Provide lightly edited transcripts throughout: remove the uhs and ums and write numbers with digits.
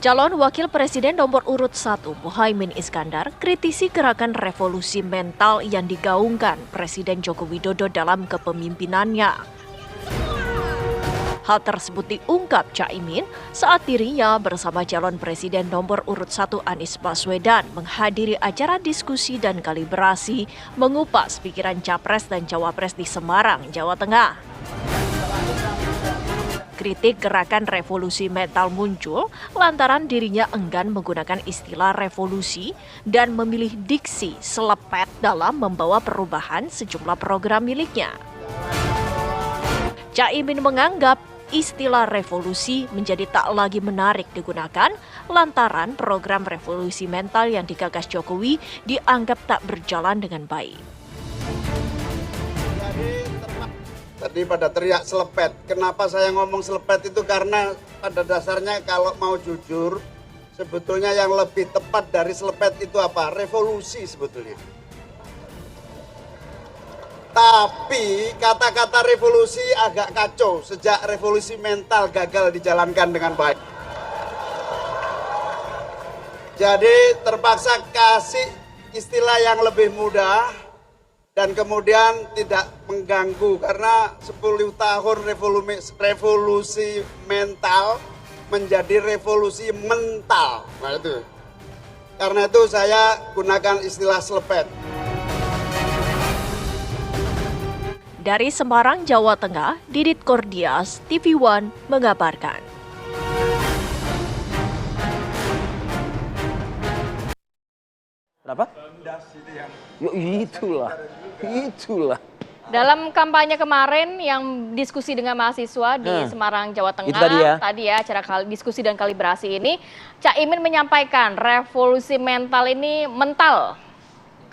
Calon Wakil Presiden nomor urut 1 Muhaimin Iskandar kritisi gerakan revolusi mental yang digaungkan Presiden Joko Widodo dalam kepemimpinannya. Hal tersebut diungkap Caimin saat dirinya bersama calon Presiden nomor urut 1 Anies Baswedan menghadiri acara diskusi dan kalibrasi mengupas pikiran Capres dan Cawapres di Semarang, Jawa Tengah. Kritik gerakan revolusi mental muncul lantaran dirinya enggan menggunakan istilah revolusi dan memilih diksi selepet dalam membawa perubahan sejumlah program miliknya. Caimin menganggap istilah revolusi menjadi tak lagi menarik digunakan lantaran program revolusi mental yang digagas Jokowi dianggap tak berjalan dengan baik. Tadi pada teriak selepet. Kenapa saya ngomong selepet itu karena pada dasarnya kalau mau jujur, sebetulnya yang lebih tepat dari selepet itu apa? Revolusi sebetulnya. Tapi kata-kata revolusi agak kacau sejak revolusi mental gagal dijalankan dengan baik. Jadi terpaksa kasih istilah yang lebih mudah dan kemudian tidak mengganggu karena 10 tahun revolusi mental menjadi revolusi mental. Nah itu. Karena itu saya gunakan istilah selepet. Dari Semarang, Jawa Tengah, Didit Kordias, TV One mengabarkan. Kenapa? Yo, itulah. Dalam kampanye kemarin yang diskusi dengan mahasiswa di Semarang, Jawa Tengah, itu tadi ya acara diskusi dan kalibrasi ini, Caimin menyampaikan revolusi mental ini mental.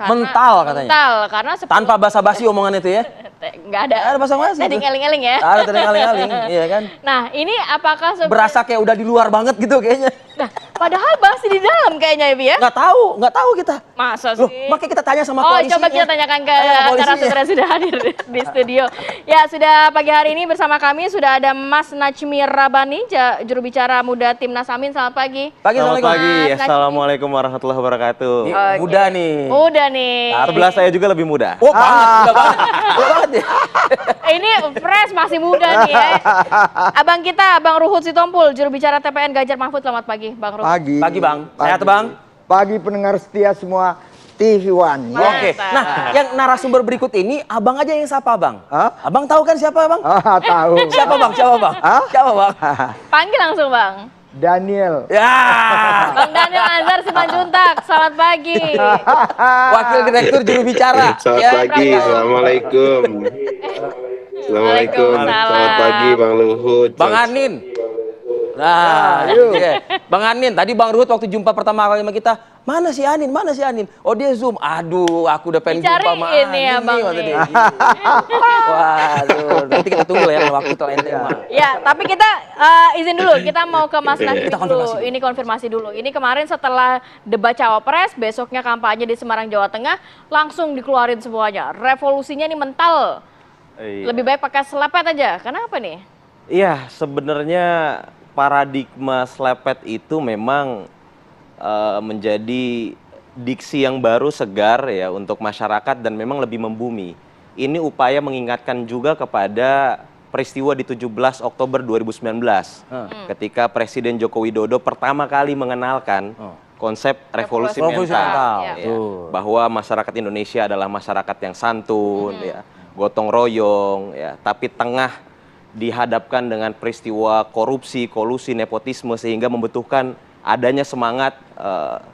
Mental katanya. Mental, karena tanpa basa-basi omongan itu ya. Nggak ada. Ada basa-basi. Tadi ngeling-ngeling ya. Ada tadi ngeling-ngeling, iya kan. Nah, ini apakah berasa kayak udah di luar banget gitu kayaknya. Nah, padahal masih di dalam kayaknya ya, Bi ya? Nggak tahu kita. Masa Loh, sih? makanya kita tanya sama Oh, koalisinya. coba kita tanyakan ke narasumber yang sudah hadir di studio. Ya, sudah pagi hari ini bersama kami sudah ada Mas Najmi Rabani, juru bicara muda Timnas Amin. Selamat pagi. Selamat pagi. Mas Assalamualaikum warahmatullahi wabarakatuh. Muda nih. Muda nih. Sebelah saya juga lebih muda. Oh, banget ya. Ini fresh, masih muda nih ya. Abang kita, Bang Ruhut Sitompul, juru bicara TPN Ganjar Mahfud. Selamat pagi, Bang Ruhut. Pagi, Bang. Sehat, Bang? Pagi pendengar setia semua TV One. Ya. Oke. Nah, yang narasumber berikut ini abang aja yang sapa, Bang. Hah? Abang tahu kan siapa, Bang? Tahu. Siapa, Bang? Siapa, Bang? Hah? Siapa, Bang? Panggil langsung, Bang. Daniel. Ya. Bang Daniel Anzar Simanjuntak, selamat pagi. Wakil Direktur Juru Bicara. Selamat pagi, Assalamualaikum. Assalamualaikum, selamat pagi Bang Luhut. Bang Anin. Nah, iya. Bang Anin, tadi Bang Ruhut waktu jumpa pertama kali sama kita, mana si Anin? Oh dia Zoom. Aduh, aku udah pengen jumpa sama Dicariin Anin ya, Bang kata nih. dia. Waduh, nanti kita tunggu ya waktu itu ente mah. Ya, tapi kita izin dulu, kita mau ke Mas Najmi Kita dulu. konfirmasi. Ini konfirmasi dulu. Ini kemarin setelah debat Cawapres, besoknya kampanye di Semarang, Jawa Tengah, langsung dikeluarin semuanya. Revolusinya ini mental. Iya. Lebih baik pakai selepet aja. Kenapa nih? Iya, sebenarnya paradigma selepet itu memang menjadi diksi yang baru segar ya untuk masyarakat dan memang lebih membumi. Ini upaya mengingatkan juga kepada peristiwa di 17 Oktober 2019 ketika Presiden Joko Widodo pertama kali mengenalkan konsep revolusi mental, Ya. ya. Bahwa masyarakat Indonesia adalah masyarakat yang santun, ya, gotong royong, ya, tapi tengah dihadapkan dengan peristiwa korupsi, kolusi, nepotisme sehingga membutuhkan adanya semangat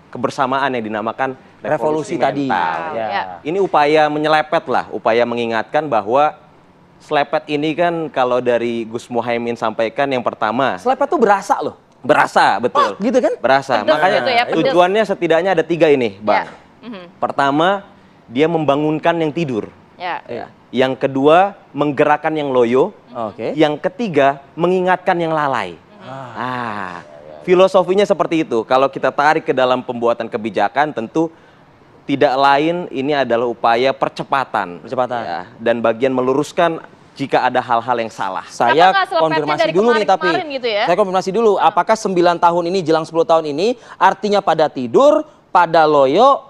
kebersamaan yang dinamakan revolusi tadi. mental. Ya. Ini upaya menyelepet lah, upaya mengingatkan bahwa selepet ini kan kalau dari Gus Muhaimin sampaikan yang pertama. Selepet tuh berasa loh. Berasa, betul. Gitu kan? Berasa. Pedes Makanya gitu ya, pedes. tujuannya setidaknya ada 3 ini, Bang. Ya. Pertama, dia membangunkan yang tidur. Ya. Ya. Yang kedua, menggerakkan yang loyo. Oke. Yang ketiga, mengingatkan yang lalai. Filosofinya seperti itu. Kalau kita tarik ke dalam pembuatan kebijakan, tentu tidak lain ini adalah upaya percepatan. Percepatan. Ya, dan bagian meluruskan jika ada hal-hal yang salah. Saya nggak selepetnya konfirmasi dari dulu nih tapi. kemarin-kemarin gitu ya? Saya konfirmasi dulu, apakah 9 tahun ini jelang 10 tahun ini artinya pada tidur, pada loyo,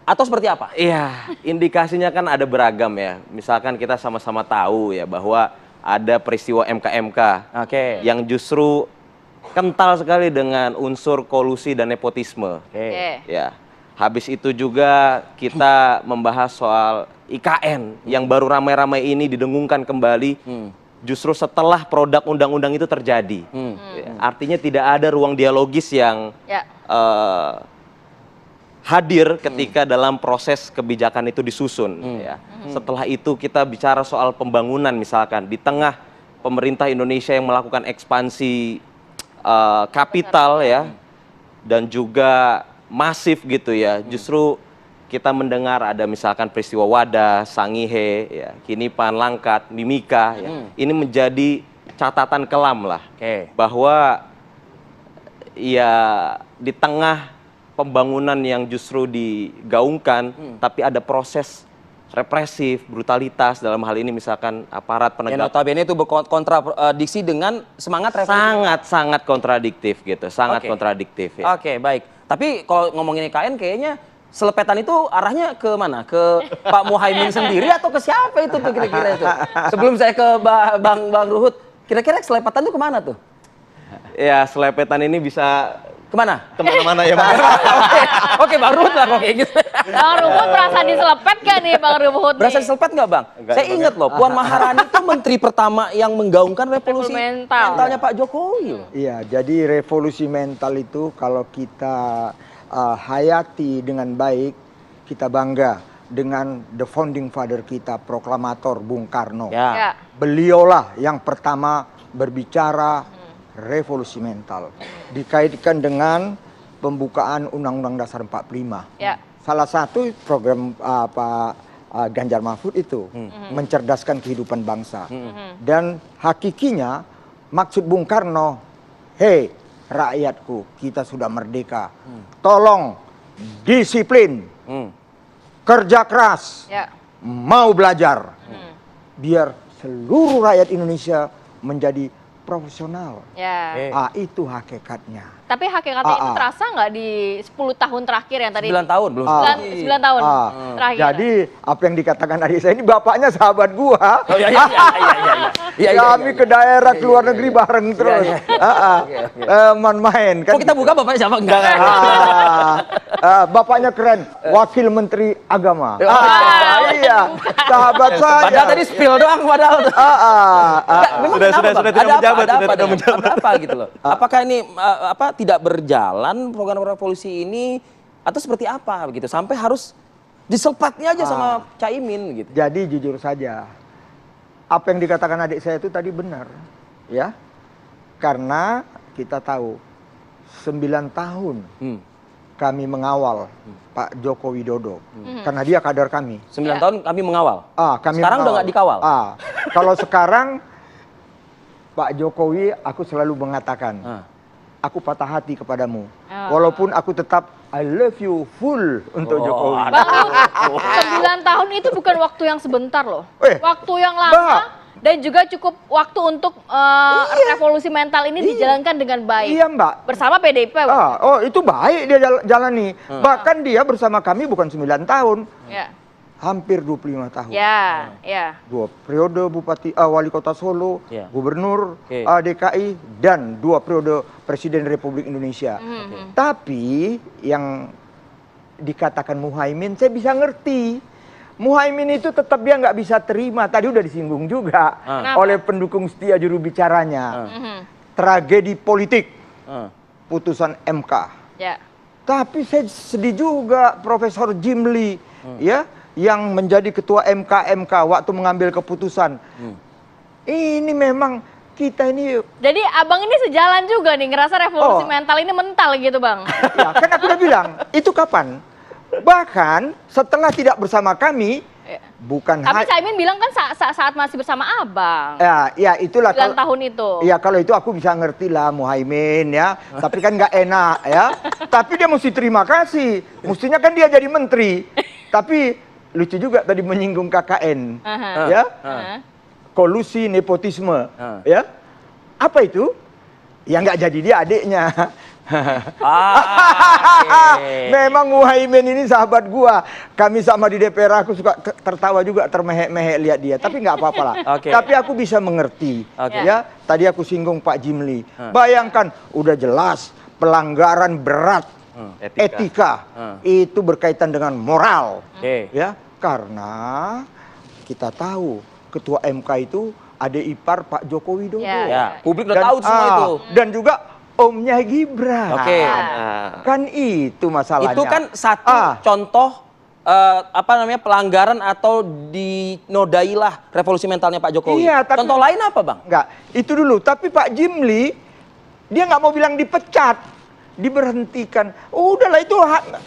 atau seperti apa? Iya, indikasinya kan ada beragam ya. Misalkan kita sama-sama tahu ya bahwa ada peristiwa MK-MK Oke. yang justru kental sekali dengan unsur kolusi dan nepotisme. Oke. Ya. Habis itu juga kita membahas soal IKN yang baru ramai-ramai ini didengungkan kembali. Justru setelah produk undang-undang itu terjadi. Ya, artinya tidak ada ruang dialogis yang Ya. hadir ketika dalam proses kebijakan itu disusun. Ya. Setelah itu kita bicara soal pembangunan misalkan di tengah pemerintah Indonesia yang melakukan ekspansi kapital ya dan juga masif gitu ya. Justru kita mendengar ada misalkan peristiwa Wadah, Sangihe, ya, Kinipan, Langkat, Mimika. Ya. Ini menjadi catatan kelam lah bahwa ya di tengah pembangunan yang justru digaungkan, tapi ada proses represif, brutalitas dalam hal ini misalkan aparat Yang penegak. notabene itu berkontradiksi dengan semangat revolusi. Sangat kontradiktif gitu, sangat Oke. kontradiktif ya. Oke, baik. Tapi kalau ngomongin IKN kayaknya selepetan itu arahnya ke mana? Ke Pak Muhaimin sendiri atau ke siapa itu tuh kira-kira itu? Sebelum saya ke Bang Ruhut, kira-kira selepetan itu kemana tuh? Ya, selepetan ini bisa Kemana? kemana-mana ya, Bang. Oke, Bang Ruhut lah kok kayak gitu. Bang Ruhut merasa diselepet gak nih Bang Ruhut? Berasa diselepet nggak, Bang? Saya ingat loh, Puan Maharani itu menteri pertama yang menggaungkan revolusi Mental. mentalnya Pak Jokowi loh. Iya, jadi revolusi mental itu kalau kita hayati dengan baik, kita bangga dengan the founding father kita, proklamator Bung Karno. Ya. Beliaulah yang pertama berbicara revolusi mental. Dikaitkan dengan pembukaan Undang-Undang Dasar 45. Ya. Salah satu program Pak Ganjar Mahfud itu mencerdaskan kehidupan bangsa. Dan hakikinya maksud Bung Karno, hei rakyatku, kita sudah merdeka. Tolong disiplin, kerja keras, Ya. mau belajar. Biar seluruh rakyat Indonesia menjadi profesional. Ya. Itu hakikatnya. Tapi hakikatnya itu terasa nggak di 10 tahun terakhir yang tadi? 9 tahun belum. 9 tahun terakhir. Jadi apa yang dikatakan adik saya ini bapaknya sahabat gua. Oh iya. Kami ke daerah ke luar negeri bareng terus. Main kan. Kok kita buka bapaknya siapa? Enggak. Bapaknya keren, Wakil Menteri Agama. Iya, sahabat saya. Padahal tadi spill doang padahal. Memang Sudah kenapa, Bang? tidak menjabat, Ada sudah apa tidak nih? menjabat. Ada apa gitu loh? Apakah ini tidak berjalan program revolusi ini atau seperti apa begitu sampai harus diselepatnya aja sama Caimin gitu. Jadi jujur saja, apa yang dikatakan adik saya itu tadi benar, ya. Karena kita tahu 9 tahun kami mengawal Pak Joko Widodo, karena dia kader kami. 9 tahun kami mengawal. Kami Sekarang udah mengawal. nggak dikawal. Kalau sekarang Pak Jokowi, aku selalu mengatakan, aku patah hati kepadamu, walaupun aku tetap I love you full untuk Jokowi. Bang Ruhut, 9 tahun itu bukan waktu yang sebentar loh. Waktu yang lama. Mbak. Dan juga cukup waktu untuk revolusi mental ini dijalankan dengan baik. Iya Mbak. Bersama PDIP. Itu baik dia jalani. Bahkan dia bersama kami bukan 9 tahun. Ya. Hampir 25 tahun. Ya, ya. 2 periode Bupati Wali Kota Solo, Ya. Gubernur DKI, dan 2 periode Presiden Republik Indonesia. Tapi yang dikatakan Muhaimin, saya bisa ngerti. Muhaimin itu tetap dia nggak bisa terima. Tadi udah disinggung juga oleh pendukung setia juru bicaranya. Tragedi politik, putusan MK. Ya. Tapi saya sedih juga Profesor Jimli, ya, yang menjadi ketua MK waktu mengambil keputusan. Ini memang kita ini. Jadi abang ini sejalan juga nih ngerasa revolusi mental ini mental gitu bang. Ya, kan aku udah bilang, itu kapan? Bahkan setelah tidak bersama kami, bukan Tapi Caimin bilang kan saat masih bersama abang. Ya itulah 9 tahun itu. Ya kalau itu aku bisa ngerti lah Muhaimin ya. Tapi kan nggak enak ya. Tapi dia mesti terima kasih. Mestinya kan dia jadi menteri. Tapi lucu juga tadi menyinggung KKN. Ya. kolusi nepotisme. Ya, apa itu? Ya nggak jadi dia adiknya. Memang Muhaimin ini sahabat gua. Kami sama di DPR aku suka tertawa juga, termehek-mehek lihat dia. Tapi nggak apa-apa lah. Tapi aku bisa mengerti. Ya, tadi aku singgung Pak Jimli. Bayangkan, udah jelas pelanggaran berat etika itu berkaitan dengan moral. Ya, karena kita tahu Ketua MK itu adik ipar Pak Joko Widodo. Ya, publik udah tahu semua itu. Dan juga omnya Gibran. Kan itu masalahnya. Itu kan satu contoh pelanggaran atau dinodailah revolusi mentalnya Pak Jokowi. Iya, tapi, contoh lain apa, Bang? Enggak, itu dulu. Tapi Pak Jimli, dia nggak mau bilang dipecat, diberhentikan. Udahlah, itu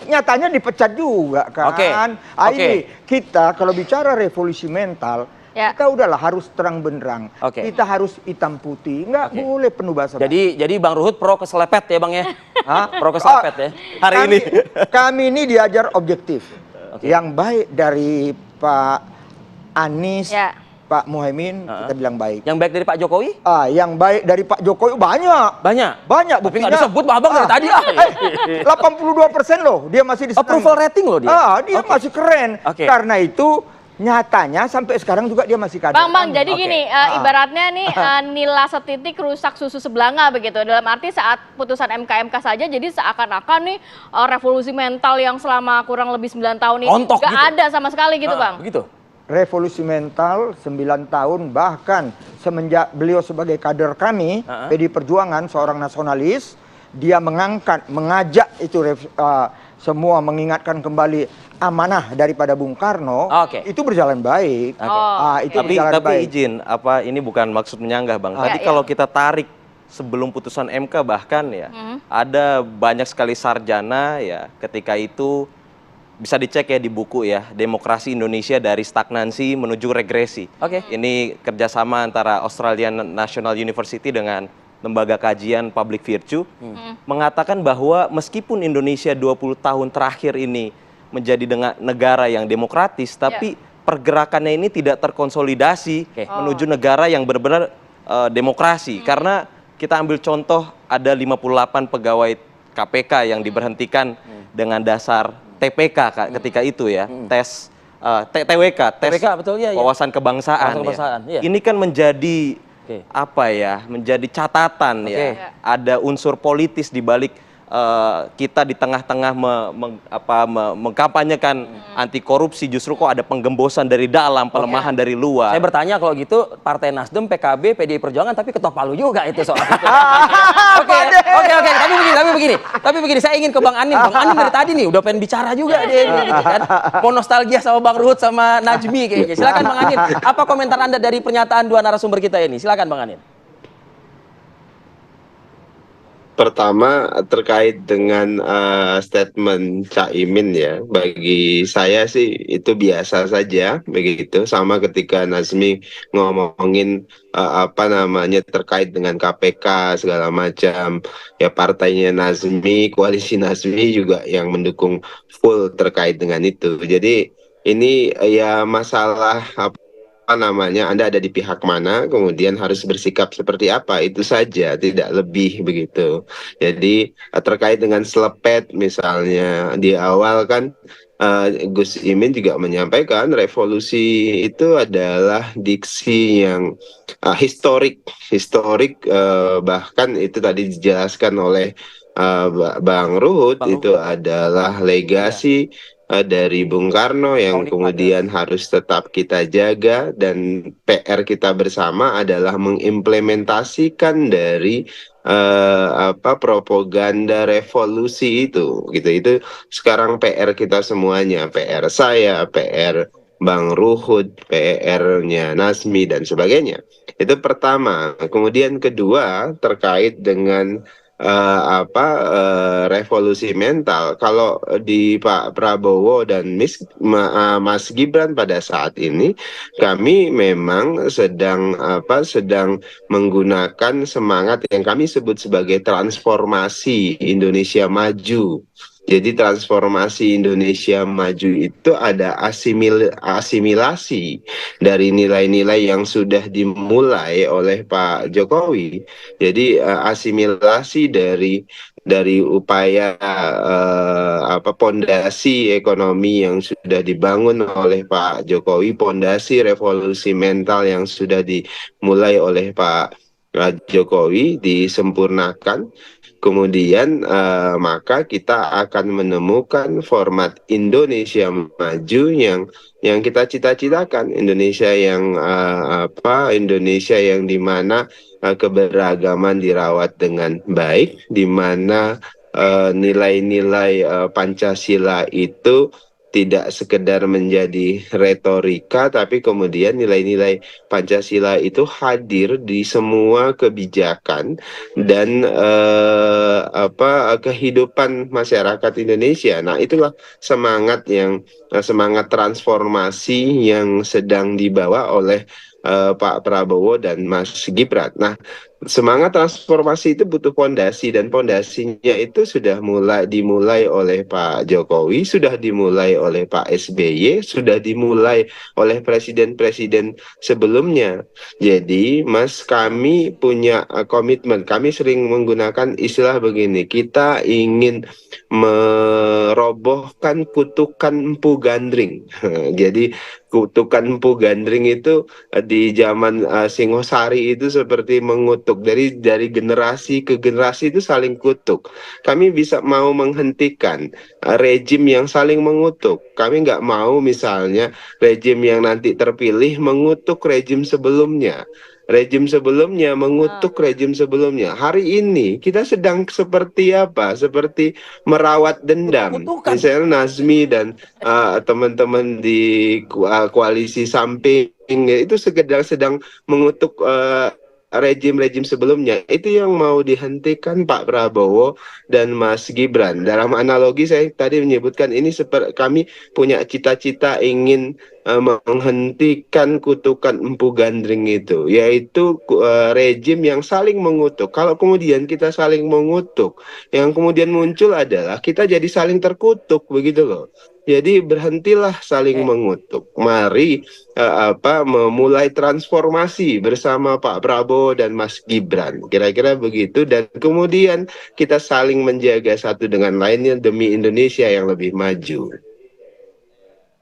nyatanya dipecat juga kan. Ini kita kalau bicara revolusi mental, kita udahlah harus terang benderang. Kita harus hitam putih, nggak boleh penuh basa. Jadi Bang Ruhut pro keselepet ya, Bang ya? Pro keselepet ya hari ini. Kami ini diajar objektif. Yang baik dari Pak Anies, Pak Muhaimin, kita bilang baik. Yang baik dari Pak Jokowi? Yang baik dari Pak Jokowi banyak. Banyak. Tapi nggak disebut Bang dari tadi. 82% loh, dia masih di approval rating loh dia. Dia masih keren. Karena itu nyatanya sampai sekarang juga dia masih kader. Bang, jadi gini, ibaratnya nih nila setitik rusak susu sebelanga begitu. Dalam arti saat putusan MK saja, jadi seakan-akan nih revolusi mental yang selama kurang lebih 9 tahun ini nggak ada sama sekali gitu, Bang. Begitu. Revolusi mental 9 tahun, bahkan semenjak beliau sebagai kader kami, PDI Perjuangan, seorang nasionalis, dia mengajak itu semua mengingatkan kembali amanah daripada Bung Karno, itu berjalan baik. Tapi izin, ini bukan maksud menyanggah, Bang. Tadi kalau kita tarik sebelum putusan MK bahkan ya, ada banyak sekali sarjana ya ketika itu bisa dicek ya di buku ya, Demokrasi Indonesia dari Stagnansi Menuju Regresi. Ini kerjasama antara Australian National University dengan Lembaga Kajian Public Virtue, mengatakan bahwa meskipun Indonesia 20 tahun terakhir ini menjadi negara yang demokratis, tapi pergerakannya ini tidak terkonsolidasi menuju negara yang benar-benar demokrasi. Karena kita ambil contoh, ada 58 pegawai KPK yang diberhentikan dengan dasar TPK ketika itu ya, tes TWK, tes wawasan kebangsaan. Ini kan menjadi menjadi catatan ya. Ada unsur politis di balik kita di tengah-tengah mengkampanyekan anti korupsi, justru kok ada penggembosan dari dalam, pelemahan dari luar. Saya bertanya kalau gitu, Partai Nasdem, PKB, PDI Perjuangan, tapi ketok palu juga itu soal itu. Oke. Tapi begini, saya ingin ke Bang Anin. Bang Anin dari tadi nih udah pengen bicara juga dia, kan? Mau nostalgia sama Bang Ruhut sama Najmi kayaknya. Silakan Bang Anin. Apa komentar Anda dari pernyataan dua narasumber kita ini? Silakan Bang Anin. Pertama terkait dengan statement Caimin ya, bagi saya sih itu biasa saja begitu. Sama ketika Nazmi ngomongin terkait dengan KPK segala macam, ya partainya Nazmi, koalisi Nazmi juga yang mendukung full terkait dengan itu. Jadi ini ya masalah Anda ada di pihak mana, kemudian harus bersikap seperti apa, itu saja, tidak lebih begitu. Jadi terkait dengan selepet misalnya di awal kan Gus Imin juga menyampaikan revolusi itu adalah diksi yang historik, bahkan itu tadi dijelaskan oleh Bang Ruhut, itu adalah legasi dari Bung Karno yang kemudian harus tetap kita jaga, dan PR kita bersama adalah mengimplementasikan dari propaganda revolusi itu gitu. Itu sekarang PR kita semuanya, PR saya, PR Bang Ruhut, PR-nya Nazmi dan sebagainya. Itu pertama. Kemudian kedua terkait dengan revolusi mental. Kalau di Pak Prabowo dan Mas Gibran pada saat ini, kami memang sedang menggunakan semangat yang kami sebut sebagai transformasi Indonesia maju. Jadi transformasi Indonesia maju itu ada asimilasi dari nilai-nilai yang sudah dimulai oleh Pak Jokowi. Jadi asimilasi dari upaya pondasi ekonomi yang sudah dibangun oleh Pak Jokowi, pondasi revolusi mental yang sudah dimulai oleh Pak Jokowi disempurnakan. Kemudian maka kita akan menemukan format Indonesia maju yang kita cita-citakan, Indonesia yang Indonesia yang dimana keberagaman dirawat dengan baik, di mana nilai-nilai Pancasila itu tidak sekedar menjadi retorika, tapi kemudian nilai-nilai Pancasila itu hadir di semua kebijakan dan kehidupan masyarakat Indonesia. Nah, itulah semangat transformasi yang sedang dibawa oleh Pak Prabowo dan Mas Gibran. Nah, semangat transformasi itu butuh pondasi, dan pondasinya itu sudah dimulai oleh Pak Jokowi, sudah dimulai oleh Pak SBY, sudah dimulai oleh presiden-presiden sebelumnya. Jadi, Mas, kami punya komitmen. Kami sering menggunakan istilah begini, kita ingin merobohkan kutukan Empu Gandring. Jadi kutukan Empu Gandring itu di zaman Singosari itu seperti mengutuk, dari generasi ke generasi itu saling kutuk. Kami mau menghentikan rejim yang saling mengutuk. Kami nggak mau misalnya rejim yang nanti terpilih mengutuk rejim sebelumnya. Rejim sebelumnya mengutuk rejim sebelumnya. Hari ini kita sedang seperti apa? Seperti merawat dendam. Misalnya Nazmi dan teman-teman di koalisi samping itu sedang mengutuk rejim-rejim sebelumnya. Itu yang mau dihentikan Pak Prabowo dan Mas Gibran. Dalam analogi saya tadi menyebutkan ini kami punya cita-cita ingin menghentikan kutukan Empu Gandring itu, yaitu rejim yang saling mengutuk. Kalau kemudian kita saling mengutuk, yang kemudian muncul adalah kita jadi saling terkutuk, begitu loh. Jadi berhentilah saling mengutuk. Mari memulai transformasi bersama Pak Prabowo dan Mas Gibran. Kira-kira begitu, dan kemudian kita saling menjaga satu dengan lainnya demi Indonesia yang lebih maju.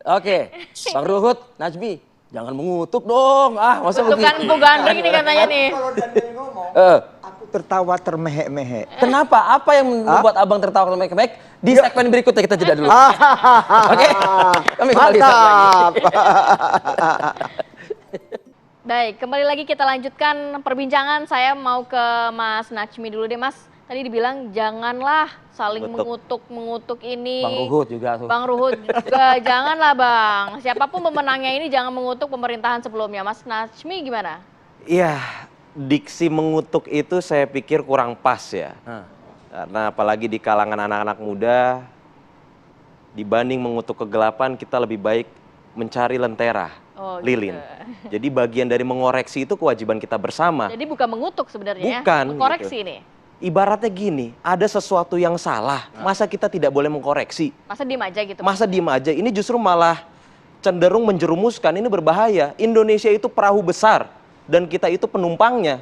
Oke, Bang Ruhut, Najmi, jangan mengutuk dong. Masa begitu? Bukan Empu Gandring ini katanya nih. Kalau Daniel ngomong, aku tertawa termehek-mehek. Kenapa? Apa yang membuat Abang tertawa termehek-mehek? Di segmen berikutnya kita jeda dulu. Oke, kami kembali saat lagi. Baik, kembali lagi kita lanjutkan perbincangan. Saya mau ke Mas Najmi dulu deh, Mas. Tadi dibilang janganlah saling mengutuk ini. Bang Ruhut juga tuh. Bang Ruhut juga janganlah Bang. Siapapun pemenangnya ini jangan mengutuk pemerintahan sebelumnya. Mas Najmi gimana? Iya, diksi mengutuk itu saya pikir kurang pas ya. Karena apalagi di kalangan anak-anak muda, dibanding mengutuk kegelapan kita lebih baik mencari lentera, lilin. Gitu. Jadi bagian dari mengoreksi itu kewajiban kita bersama. Jadi bukan mengutuk sebenarnya. Bukan, mengkoreksi gitu. nih. Ibaratnya gini, ada sesuatu yang salah, masa kita tidak boleh mengkoreksi? Masa diem aja gitu? Masa diem aja, ini justru malah cenderung menjerumuskan, ini berbahaya. Indonesia itu perahu besar, dan kita itu penumpangnya.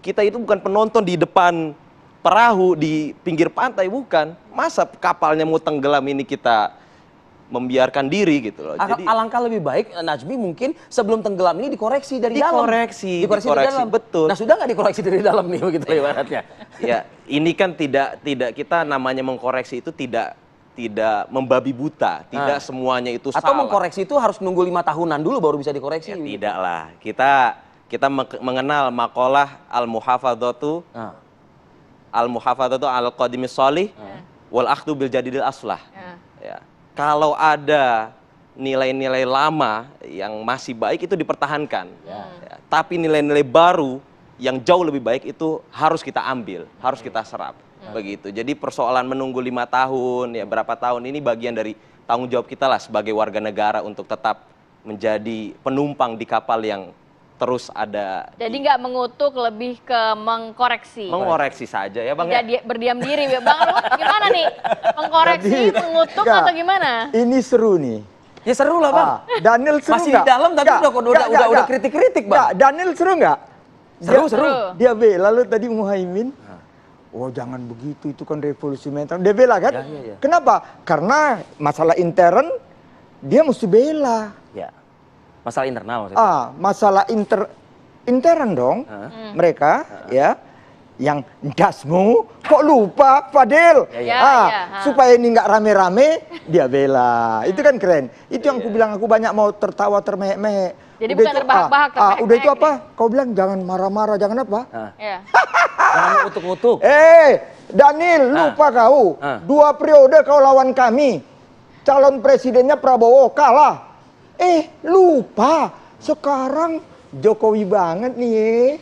Kita itu bukan penonton di depan perahu, di pinggir pantai, bukan. Masa kapalnya mau tenggelam ini kita membiarkan diri gitu loh. Jadi alangkah lebih baik Najmi mungkin sebelum tenggelam ini dikoreksi dari dalam. Dikoreksi dari dalam. Betul. Nah, sudah nggak dikoreksi dari dalam nih begitu ibaratnya. Ya, ini kan tidak kita namanya mengkoreksi itu tidak membabi buta, tidak semuanya itu atau salah. mengkoreksi itu harus nunggu 5 tahunan dulu baru bisa dikoreksi. Ya, tidak lah. Kita mengenal maqalah al-muhafadzatu al-qadimis sholih wal akhdhu bil jadidil aslah. Ya. Kalau ada nilai-nilai lama yang masih baik itu dipertahankan. Ya. Tapi nilai-nilai baru yang jauh lebih baik itu harus kita ambil, harus kita serap. Begitu. Jadi persoalan menunggu 5 tahun, ya berapa tahun ini bagian dari tanggung jawab kita lah sebagai warga negara untuk tetap menjadi penumpang di kapal yang terus ada Jadi nggak mengutuk, lebih ke mengkoreksi. mengoreksi saja ya Bang Tidak ya. berdiam diri. Bang Ruhut gimana nih? Mengkoreksi, Jadi, mengutuk enggak, atau gimana? Ini seru nih. Ya seru lah Bang. Daniel seru Masih di nggak? dalam tapi Nggak, udah nggak. kritik-kritik Bang. Nggak, Daniel seru nggak? Seru, Dia- seru. Dia bela lu tadi Muhaimin. Oh jangan begitu, itu kan revolusi mental. Dia bela kan? Ya. Kenapa? Karena masalah intern dia mesti bela. Ya. Masalah internal maksudnya. Masalah intern dong. Mereka ya yang dasmu kok lupa Fadil. Ya. Supaya ini nggak rame-rame dia bela. Itu kan keren. Itu yang aku bilang, aku banyak mau tertawa termehek-mehek. Jadi Udah bukan itu, terbahak-bahak, termehek-mehek udah itu nih. apa? Kau bilang jangan marah-marah, jangan apa? Ya. Jangan ngutuk-ngutuk. Daniel, lupa kau. 2 periode kau lawan kami. Calon presidennya Prabowo kalah. Lupa. Sekarang Jokowi banget nih.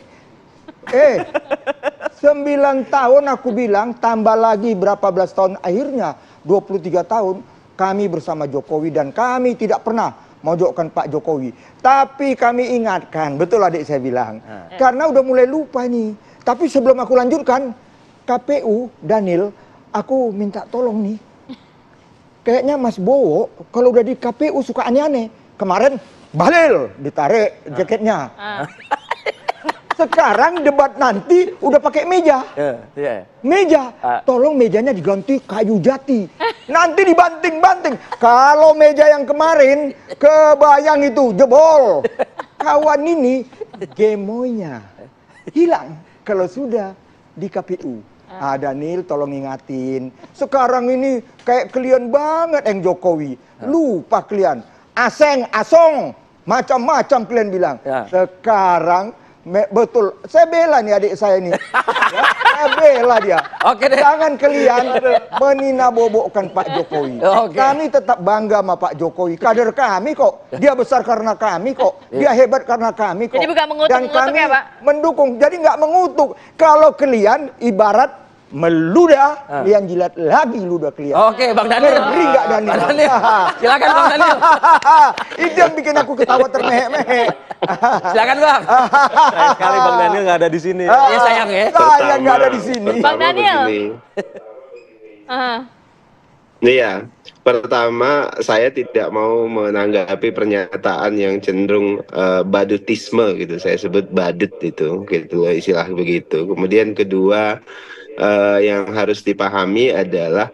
9 tahun aku bilang, tambah lagi berapa belas tahun, akhirnya 23 tahun kami bersama Jokowi dan kami tidak pernah mojokkan Pak Jokowi. Tapi kami ingatkan, betul adik saya bilang. Karena udah mulai lupa nih. Tapi sebelum aku lanjutkan, KPU, Daniel, aku minta tolong nih. Kayaknya Mas Bowo, kalau udah di KPU suka aneh-aneh. Kemarin, Bahlil ditarik jaketnya. Sekarang debat nanti udah pakai meja. Iya. Meja, tolong mejanya diganti kayu jati. Nanti dibanting-banting. Kalau meja yang kemarin, kebayang itu, jebol. Kawan ini, gemoynya hilang kalau sudah di KPU. Daniel tolong ingatin. Sekarang ini kayak kalian banget yang Jokowi. Lupa kalian. Aseng, asong. Macam-macam kalian bilang. Sekarang betul, saya bela nih adik saya ini. Saya bela dia. Oke deh. Jangan kalian menina-bobokkan Pak Jokowi. Oke. Kami tetap bangga sama Pak Jokowi. Kader kami kok. Dia besar karena kami kok. Dia hebat karena kami kok. Jadi bukan mengutuk-ngutuk Dan kami ya, Pak? mendukung. Jadi nggak mengutuk. Kalau kalian ibarat meludah, kalian jilat lagi ludah kalian. Oke, Bang Daniel. Ngeri nggak Daniel? Bang Daniel. Silakan Bang Daniel. Itu yang bikin aku ketawa termehek-mehek. Silakan Bang. Sayang sekali Bang Daniel nggak ada di sini. Ya sayang ya. Saya nggak ada di sini. Bang Daniel. begini. Ah. Iya, pertama saya tidak mau menanggapi pernyataan yang cenderung badutisme gitu. Saya sebut badut itu, gitu loh, istilah begitu. Kemudian kedua, yang harus dipahami adalah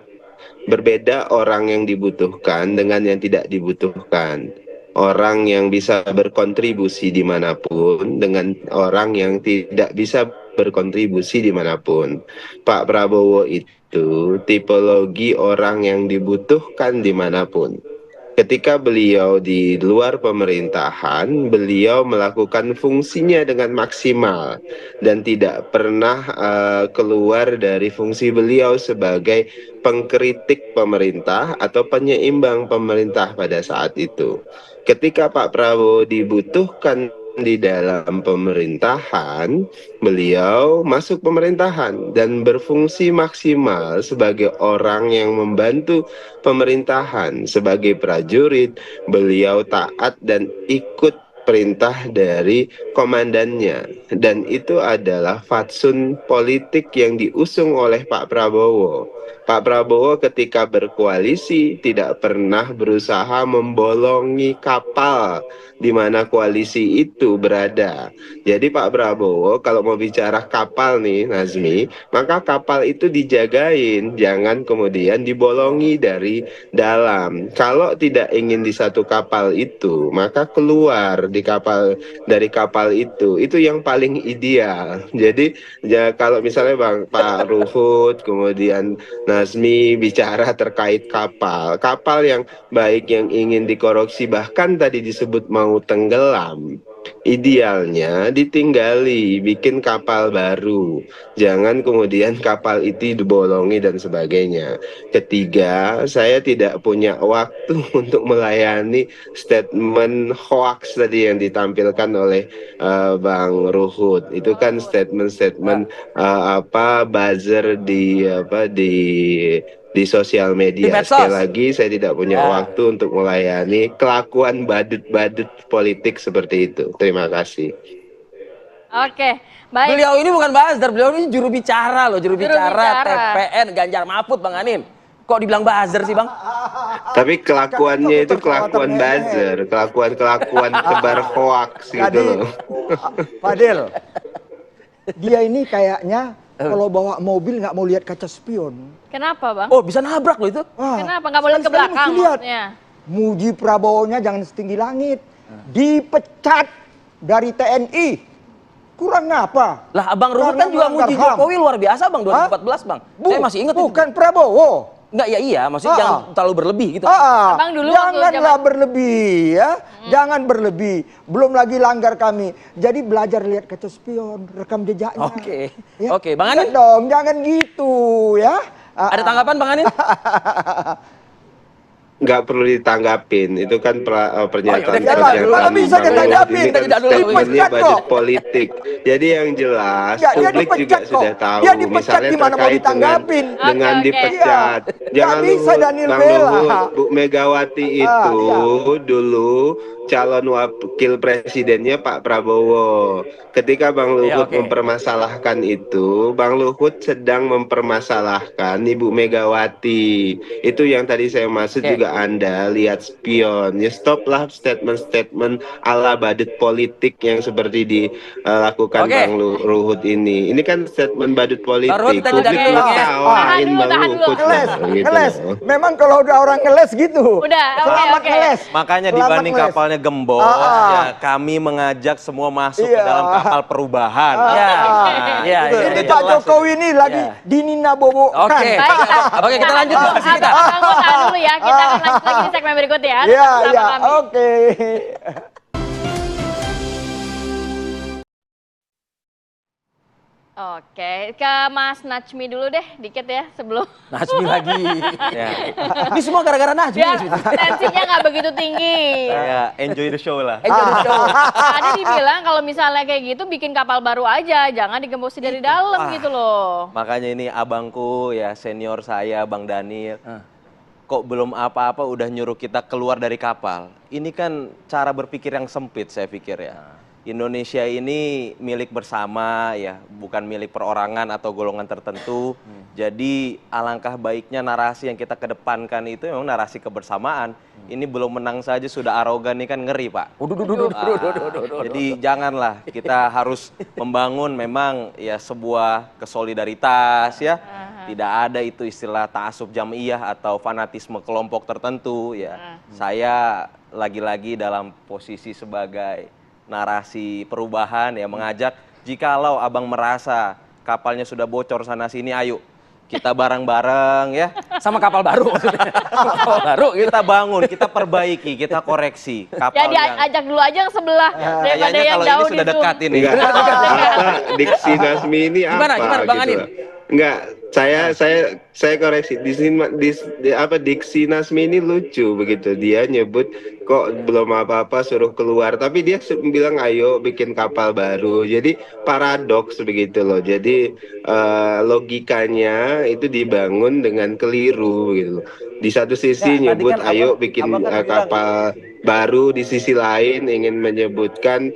berbeda orang yang dibutuhkan dengan yang tidak dibutuhkan. Orang yang bisa berkontribusi dimanapun dengan orang yang tidak bisa berkontribusi dimanapun. Pak Prabowo itu tipologi orang yang dibutuhkan dimanapun. Ketika beliau di luar pemerintahan, beliau melakukan fungsinya dengan maksimal dan tidak pernah keluar dari fungsi beliau sebagai pengkritik pemerintah atau penyeimbang pemerintah pada saat itu. Ketika Pak Prabowo dibutuhkan di dalam pemerintahan, beliau masuk pemerintahan dan berfungsi maksimal sebagai orang yang membantu pemerintahan. Sebagai prajurit, beliau taat dan ikut perintah dari komandannya, dan itu adalah fatsun politik yang diusung oleh Pak Prabowo. Pak Prabowo ketika berkoalisi tidak pernah berusaha membolongi kapal di mana koalisi itu berada. Jadi Pak Prabowo kalau mau bicara kapal nih Nazmi, maka kapal itu dijagain, jangan kemudian dibolongi dari dalam. Kalau tidak ingin di satu kapal itu, maka keluar dari kapal itu yang paling ideal. Jadi ya, kalau misalnya Pak Ruhut kemudian Nazmi bicara terkait kapal yang baik yang ingin dikoreksi, bahkan tadi disebut mau tenggelam, idealnya ditinggali, bikin kapal baru, jangan kemudian kapal itu dibolongi dan sebagainya. Ketiga, saya tidak punya waktu untuk melayani statement hoax tadi yang ditampilkan oleh Bang Ruhut. Itu kan statement buzzer di di sosial Di media. medsos. Sekali lagi saya tidak punya Ya. waktu untuk melayani kelakuan badut-badut politik seperti itu. Terima kasih. Oke, baik. Beliau ini bukan buzzer, beliau ini juru bicara loh, juru bicara bicara. TPN Ganjar Mahfud, Bang Anin. Kok dibilang buzzer sih, Bang? Tapi kelakuannya itu kelakuan buzzer, kelakuan tebar hoax gitu Jadi, loh. Fadil, dia ini kayaknya kalau bawa mobil nggak mau lihat kaca spion. Kenapa, Bang? Oh, bisa nabrak loh itu. Wah, Kenapa nggak boleh ke sekali-sekali belakang mesti lihat. maksudnya? Muji Prabowo-nya jangan setinggi langit. Dipecat dari TNI. Kurang apa? Lah, Abang Ruhut kan Karena juga muji melanggar HAM. Jokowi luar biasa, Bang, 2014, Bang. Saya masih ingat itu. Bukan Prabowo. Enggak, ya iya, maksudnya jangan terlalu berlebih gitu. Abang dulu waktu Janganlah zaman- berlebih ya. Jangan berlebih. Belum lagi langgar kami. Jadi belajar lihat kaca spion, rekam jejaknya. Oke. Ya. Oke, Bang Lihat Anin. dong, jangan gitu ya. Ada tanggapan, Bang Anin? Nggak perlu ditanggapin, itu kan pernyataan Iyalah, mana bisa Bang ditanggapin? Ruhut. Ini kan Tidak dulu, statementnya dipecat budget kok. politik. Jadi yang jelas Ya, dia publik juga dipecat kok. sudah tahu. Dia dipecat, Misalnya gimana mau terkait dengan ditanggapin? dengan Oke, oke. dipecat. Iya. Jangan Nggak bisa Luhut, Daniel Bang bela. Luhut, Bu Megawati itu iya. dulu calon wakil presidennya Pak Prabowo. Ketika Bang Luhut oke. mempermasalahkan itu, Bang Luhut sedang mempermasalahkan Ibu Megawati. Itu yang tadi saya maksud Oke. juga Anda lihat spion. Ya stoplah statement-statement ala badut politik yang seperti dilakukan Oke. Bang Luhut ini. Ini kan statement badut politik. Bang Ruhut, kita jeda Publik dulu, Bang, ya. ngetawain Bang Tahan dulu. Luhut. Ngeles, gitu ngeles. loh. Memang kalau udah orang ngeles gitu. Udah, oke, Selamat oke. ngeles. Makanya Selamat dibanding ngeles. kapalnya gembos, ya kami mengajak semua masuk ke Iya. dalam kapal perubahan. Ya. Ya, Itu. ya. Jadi Udah Pak jelas Jokowi ini lagi Ya. dininabobokan. Oke. Oke, kita lanjut diskusi kita. Abang tahan dulu ya, kita akan lanjut lagi di segmen berikutnya ya. Iya, Tetap iya. bersama kami. Oke. Oke, ke Mas Najmi dulu deh, dikit ya sebelum. Najmi lagi. Ya. Ini semua gara-gara Najmi. Ya, tensinya nggak begitu tinggi. Ya, enjoy the show lah. Jadi show. Tadi dibilang kalau misalnya kayak gitu bikin kapal baru aja, jangan digembosi dari dalam gitu loh. Makanya ini abangku ya, senior saya Bang Daniel. Kok belum apa-apa udah nyuruh kita keluar dari kapal. Ini kan cara berpikir yang sempit saya pikir ya. Indonesia ini milik bersama ya, bukan milik perorangan atau golongan tertentu. Jadi alangkah baiknya narasi yang kita kedepankan itu memang narasi kebersamaan. Ini belum menang saja sudah arogan, ini kan ngeri, Pak. Jadi janganlah, kita harus membangun memang ya sebuah kesolidaritas ya. Tidak ada itu istilah ta'assub jam'iyah atau fanatisme kelompok tertentu ya. Saya lagi-lagi dalam posisi sebagai narasi perubahan ya, mengajak jikalau abang merasa kapalnya sudah bocor sana sini, ayo kita bareng-bareng ya. Sama kapal baru maksudnya. Kapal baru gitu. Kita bangun, kita perbaiki, kita koreksi kapal Ya yang diajak dulu aja yang sebelah daripada kayaknya yang kalau jauh ini sudah di Zoom. dekat ini. Enggak, apa diksi Nazmi ini apa Gimana, Bang gitu Anin? loh. Enggak, saya koreksi diksi Nazmi ini lucu begitu. Dia nyebut kok belum apa-apa suruh keluar, tapi dia bilang ayo bikin kapal baru. Jadi paradoks begitu loh. Jadi logikanya itu dibangun dengan keliru gitu loh. Di satu sisi Ya, tadi nyebut kan ayo abang bikin kan bilang, kapal baru, di sisi lain ingin menyebutkan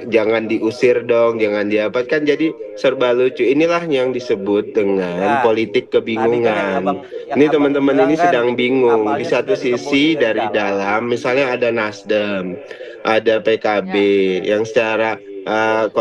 jangan diusir dong, jangan diapa, kan jadi serba lucu. Inilah yang disebut dengan Ya. politik kebingungan. Ini teman-teman ini sedang bingung. Di satu sisi dari dalam, misalnya ada Nasdem, ada PKB yang secara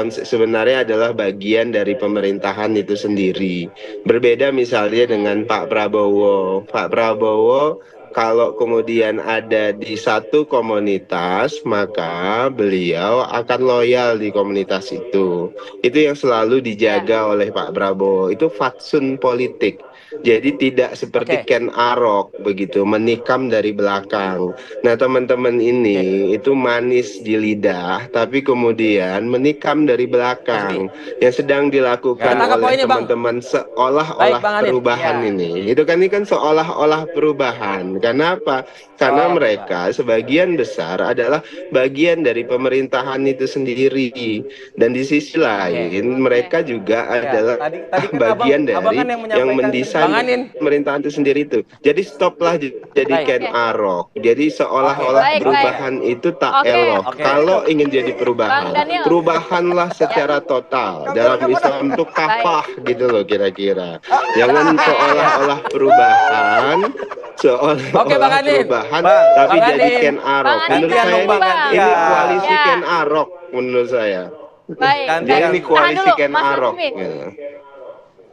sebenarnya adalah bagian dari pemerintahan itu sendiri. Berbeda misalnya dengan Pak Prabowo. Pak Prabowo kalau kemudian ada di satu komunitas, maka beliau akan loyal di komunitas itu. Itu yang selalu dijaga oleh Pak Prabowo. Itu fatsun politik. Jadi tidak seperti Ken Arok begitu, menikam dari belakang. Nah teman-teman ini itu manis di lidah, tapi kemudian menikam dari belakang. Yang sedang dilakukan Tangkap oleh poinnya, Bang. teman-teman seolah-olah Baik, Bang Anin. perubahan Ya. ini. Itu kan seolah-olah perubahan. Karena apa? Karena mereka sebagian besar adalah bagian dari pemerintahan itu sendiri. Dan di sisi lain mereka juga adalah Tadi kan bagian abang dari kan yang yang menyampaikan mendesain Bang Anin. pemerintahan itu sendiri itu. Jadi stoplah jadi Baik. Ken Arok. Jadi seolah-olah Baik, perubahan itu tak Oke. elok. Oke. Kalau ingin jadi Bang perubahan, Daniel. perubahanlah secara total. Dalam Islam untuk kafah gitu loh kira-kira. Jangan seolah-olah perubahan, Oke, Bang seolah-olah Anin. perubahan, Bang, tapi Bang jadi Anin. Ken Arok. Bang Anin, Menurut gantian saya dong, Bang, ini gantian. koalisi Ya. Ken Arok menurut saya. Baik. Gantian. Jadi baik. ini Tahan koalisi dulu, Ken Mas Arok. Nazmi. gitu.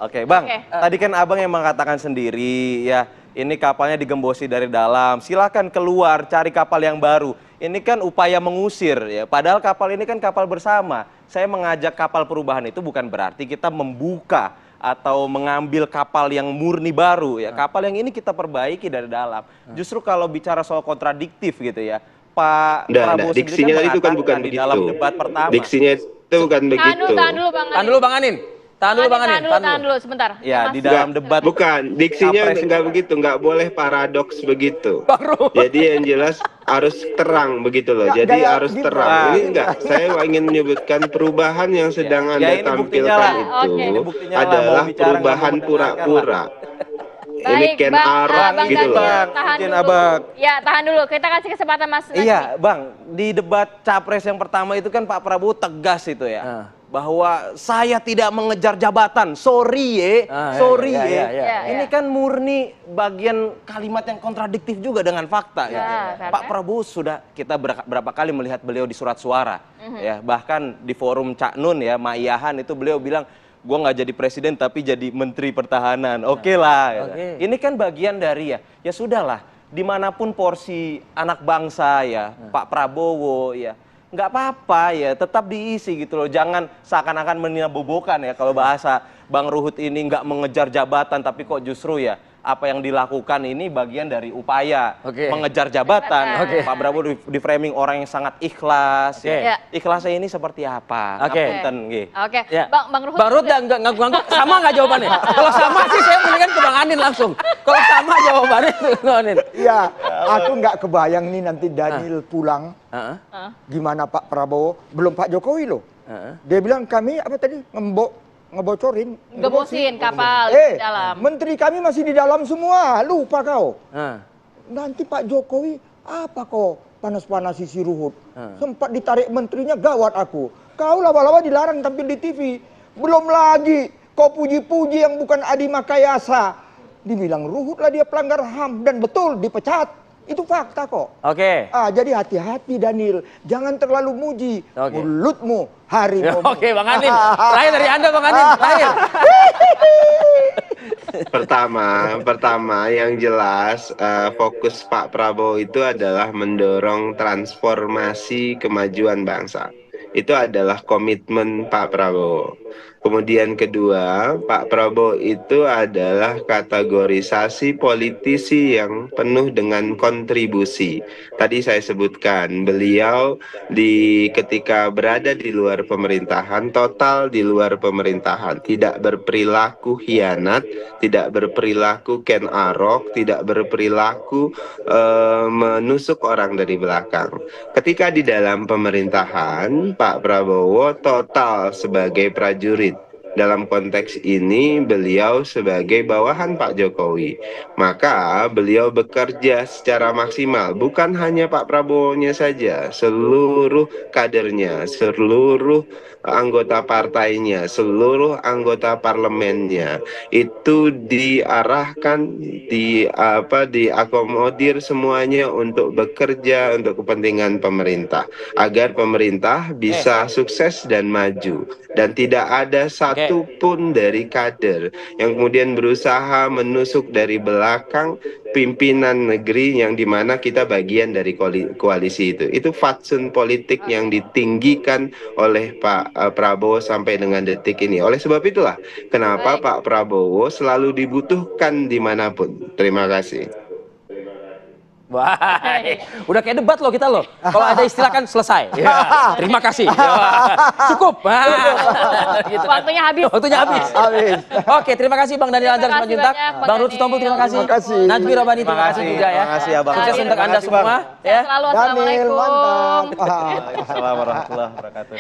Oke, Bang. Oke. Tadi kan Abang yang mengatakan sendiri ya, ini kapalnya digembosi dari dalam. Silakan keluar cari kapal yang baru. Ini kan upaya mengusir ya. Padahal kapal ini kan kapal bersama. Saya mengajak kapal perubahan itu bukan berarti kita membuka atau mengambil kapal yang murni baru ya. Kapal yang ini kita perbaiki dari dalam. Justru kalau bicara soal kontradiktif gitu ya. Pak Prabowo sendiri Diksinya tadi itu kan bukan mengatakan di begitu. dalam debat pertama. Diksinya itu bukan begitu. Tahan dulu Bang Anin. Tahan dulu Bang Anin. Tahan dulu Bang Anin. Tahan dulu sebentar. Ya, Mas. di dalam debat Bukan, diksinya Capres nggak itu. begitu, nggak boleh paradoks begitu. Bang Ruhut. Jadi yang jelas harus terang begitu loh. Nggak, Jadi gaya harus Gibran. terang. Ini enggak, saya ingin menyebutkan perubahan yang sedang Ya, Anda ini buktinya tampilkan lah. itu Oke. Ini buktinya lah, mau adalah bicara, perubahan nggak mau mendengarkan pura-pura. Ini Baik, Ken Arok Bang gitu loh. Daniel, tahan Izin, dulu. Abang. Ya, tahan dulu. Kita kasih kesempatan Mas Nazmi. Iya, Bang. Di debat Capres yang pertama itu kan Pak Prabowo tegas itu ya. Ah. Bahwa saya tidak mengejar jabatan. Sorry ye, Ah, sorry ya, ye. ya, ya, ya. Ini kan murni bagian kalimat yang kontradiktif juga dengan fakta ya. karena- Pak Prabowo sudah kita berapa kali melihat beliau di surat suara. Ya, bahkan di forum Cak Nun ya, Maiyahan itu beliau bilang gua nggak jadi presiden tapi jadi menteri pertahanan. Oke lah. gitu. Oke. Ini kan bagian dari ya sudahlah. Dimanapun porsi anak bangsa ya, Pak Prabowo ya, nggak apa-apa ya, tetap diisi gitu loh. Jangan seakan-akan meninabobokan ya kalau bahasa Bang Ruhut ini nggak mengejar jabatan tapi kok justru ya apa yang dilakukan ini bagian dari upaya Oke. mengejar jabatan. Oke. Pak Prabowo di framing orang yang sangat ikhlas. Oke. Ya. Ikhlasnya ini seperti apa? Oke. Ngapunten, nggih. Oke. Ya. Bang Ruhut. Bang Ruhut nggak ngangguk, sama nggak jawabannya? Kalau sama sih saya mendingan ke Bang Anin langsung. Kalau sama jawabannya tuh Bang Anin. Iya, aku nggak kebayang nih nanti Daniel pulang. Heeh. Gimana Pak Prabowo? Belum Pak Jokowi loh. Heeh. Dia bilang kami apa tadi ngebocorin. Gemosin kapal Eh, di dalam. menteri kami masih di dalam semua. Lupa kau. Heeh. Nanti Pak Jokowi apa kau panas-panasi si Ruhut? Hmm. Sempat ditarik menterinya gawat aku. Kau lama-lama dilarang tampil di TV. Belum lagi kau puji-puji yang bukan Adi Makayasa. Dibilang Ruhut lah dia pelanggar HAM dan betul dipecat. Itu fakta kok. Oke. Jadi hati-hati Daniel, jangan terlalu muji. Oke. Mulutmu harimau. Oke Bang Anin. Terakhir dari Anda Bang Anin. Terakhir. Pertama yang jelas fokus Pak Prabowo itu adalah mendorong transformasi kemajuan bangsa. Itu adalah komitmen Pak Prabowo. Kemudian kedua, Pak Prabowo itu adalah kategorisasi politisi yang penuh dengan kontribusi. Tadi saya sebutkan, beliau ketika berada di luar pemerintahan, total di luar pemerintahan, tidak berperilaku hianat, tidak berperilaku Ken Arok, tidak berperilaku menusuk orang dari belakang. Ketika di dalam pemerintahan, Pak Prabowo total sebagai prajurit. Dalam konteks ini beliau sebagai bawahan Pak Jokowi. Maka beliau bekerja secara maksimal. Bukan hanya Pak Prabowo-nya saja. Seluruh kadernya, seluruh anggota partainya, seluruh anggota parlemennya. Itu diarahkan, diakomodir semuanya untuk bekerja untuk kepentingan pemerintah. Agar pemerintah bisa sukses dan maju. Dan tidak ada satupun dari kader yang kemudian berusaha menusuk dari belakang pimpinan negeri yang dimana kita bagian dari koalisi itu. Itu fatsun politik yang ditinggikan oleh Pak Prabowo sampai dengan detik ini. Oleh sebab itulah kenapa Pak Prabowo selalu dibutuhkan dimanapun. Terima kasih. Baik. Udah kayak debat loh kita loh. Kalau ada istilah kan selesai. Ya. Terima kasih. Ya. Cukup. Gitu. Waktunya habis. Waktunya habis. Habis. Oke, terima kasih Bang Daniel Terima Anzar kasih Simanjuntak. banyak, Bang Bang Ruhut Daniel. Sitompul terima kasih. Terima kasih. Najmi Robani terima kasih juga ya. Terima kasih, Abang. Sukses untuk Anda Terima kasih, Bang. semua. Sehat Ya. selalu. Daniel Assalamualaikum. mantap. Assalamualaikum warahmatullahi wabarakatuh.